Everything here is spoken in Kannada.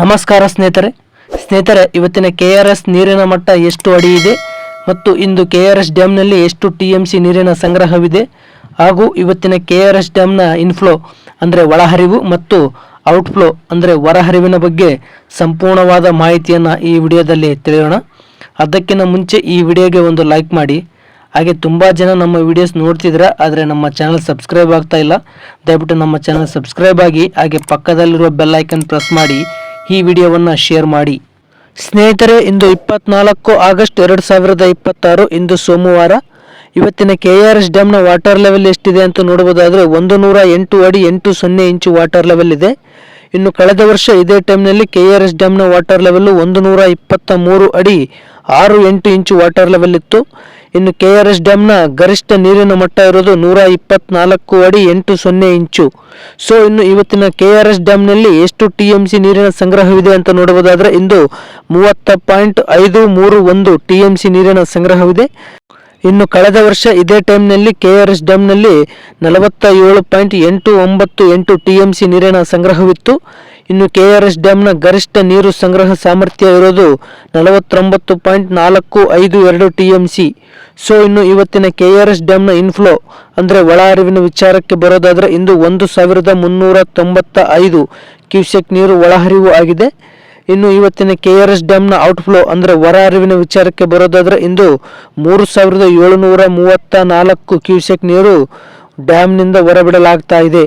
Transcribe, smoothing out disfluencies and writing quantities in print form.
ನಮಸ್ಕಾರ ಸ್ನೇಹಿತರೆ ಇವತ್ತಿನ KRS ನೀರಿನ ಮಟ್ಟ ಎಷ್ಟು ಅಡಿ ಇದೆ ಮತ್ತು ಇಂದು KRS ಡ್ಯಾಮ್ನಲ್ಲಿ ಎಷ್ಟು TMC ನೀರಿನ ಸಂಗ್ರಹವಿದೆ ಹಾಗೂ ಇವತ್ತಿನ KRS ಡ್ಯಾಮ್ನ ಇನ್ಫ್ಲೋ ಅಂದರೆ ಒಳಹರಿವು ಮತ್ತು ಔಟ್ಫ್ಲೋ ಅಂದರೆ ಹೊರಹರಿವಿನ ಬಗ್ಗೆ ಸಂಪೂರ್ಣವಾದ ಮಾಹಿತಿಯನ್ನು ಈ ವಿಡಿಯೋದಲ್ಲಿ ತಿಳಿಯೋಣ. ಅದಕ್ಕಿಂತ ಮುಂಚೆ ಈ ವಿಡಿಯೋಗೆ ಒಂದು ಲೈಕ್ ಮಾಡಿ. ಹಾಗೆ ತುಂಬ ಜನ ನಮ್ಮ ವಿಡಿಯೋಸ್ ನೋಡ್ತಿದ್ದೀರಾ, ಆದರೆ ನಮ್ಮ ಚಾನಲ್ ಸಬ್ಸ್ಕ್ರೈಬ್ ಆಗ್ತಾ ಇಲ್ಲ. ದಯವಿಟ್ಟು ನಮ್ಮ ಚಾನಲ್ ಸಬ್ಸ್ಕ್ರೈಬ್ ಆಗಿ ಹಾಗೆ ಪಕ್ಕದಲ್ಲಿರುವ ಬೆಲ್ ಐಕನ್ ಪ್ರೆಸ್ ಮಾಡಿ ಈ ವಿಡಿಯೋವನ್ನು ಶೇರ್ ಮಾಡಿ. ಸ್ನೇಹಿತರೆ, ಇಂದು 24 ಆಗಸ್ಟ್ 2026 ಇಂದು ಸೋಮವಾರ. ಇವತ್ತಿನ KRS ಡ್ಯಾಮ್ನ ವಾಟರ್ ಲೆವೆಲ್ ಎಷ್ಟಿದೆ ಅಂತ ನೋಡಬಹುದಾದರೆ 108 ಅಡಿ 80 ಇಂಚು ವಾಟರ್ ಲೆವೆಲ್ ಇದೆ. ಇನ್ನು ಕಳೆದ ವರ್ಷ ಇದೇ ಟೈಮ್ನಲ್ಲಿ KRS ಡ್ಯಾಮ್ನ ವಾಟರ್ ಲೆವೆಲ್ 123 ಅಡಿ 68 ಇಂಚು ವಾಟರ್ ಲೆವೆಲ್ ಇತ್ತು. ಇನ್ನು KRS ಡ್ಯಾಮ್ನ ಗರಿಷ್ಠ ನೀರಿನ ಮಟ್ಟ ಇರೋದು 124 ಅಡಿ 80 ಇಂಚು. ಸೊ ಇನ್ನು ಇವತ್ತಿನ KRS ಡ್ಯಾಮ್ನಲ್ಲಿ ಎಷ್ಟು TMC ನೀರಿನ ಸಂಗ್ರಹವಿದೆ ಅಂತ ನೋಡಬಹುದಾದರೆ ಇಂದು 30.531 TMC ನೀರಿನ ಸಂಗ್ರಹವಿದೆ. ಇನ್ನು ಕಳೆದ ವರ್ಷ ಇದೇ ಟೈಮ್ನಲ್ಲಿ KRS ಡ್ಯಾಮ್ನಲ್ಲಿ 47.898 TMC ನೀರಿನ ಸಂಗ್ರಹವಿತ್ತು. ಇನ್ನು KRS ಡ್ಯಾಮ್ನ ಗರಿಷ್ಠ ನೀರು ಸಂಗ್ರಹ ಸಾಮರ್ಥ್ಯ ಇರೋದು 49.452 TMC. ಸೊ ಇನ್ನು ಇವತ್ತಿನ KRS ಡ್ಯಾಮ್ನ ಇನ್ಫ್ಲೋ ಅಂದರೆ ಒಳಹರಿವಿನ ವಿಚಾರಕ್ಕೆ ಬರೋದಾದರೆ ಇಂದು 1395 ಕ್ಯೂಸೆಕ್ ನೀರು ಒಳಹರಿವು ಆಗಿದೆ. ಇನ್ನು ಇವತ್ತಿನ KRS ಡ್ಯಾಮ್ನ ಔಟ್ಫ್ಲೋ ಅಂದರೆ ಹೊರಹರಿವಿನ ವಿಚಾರಕ್ಕೆ ಬರೋದಾದರೆ ಇಂದು 3734 ಕ್ಯೂಸೆಕ್ ನೀರು ಡ್ಯಾಮ್ನಿಂದ ಹೊರಬಿಡಲಾಗ್ತಾ ಇದೆ.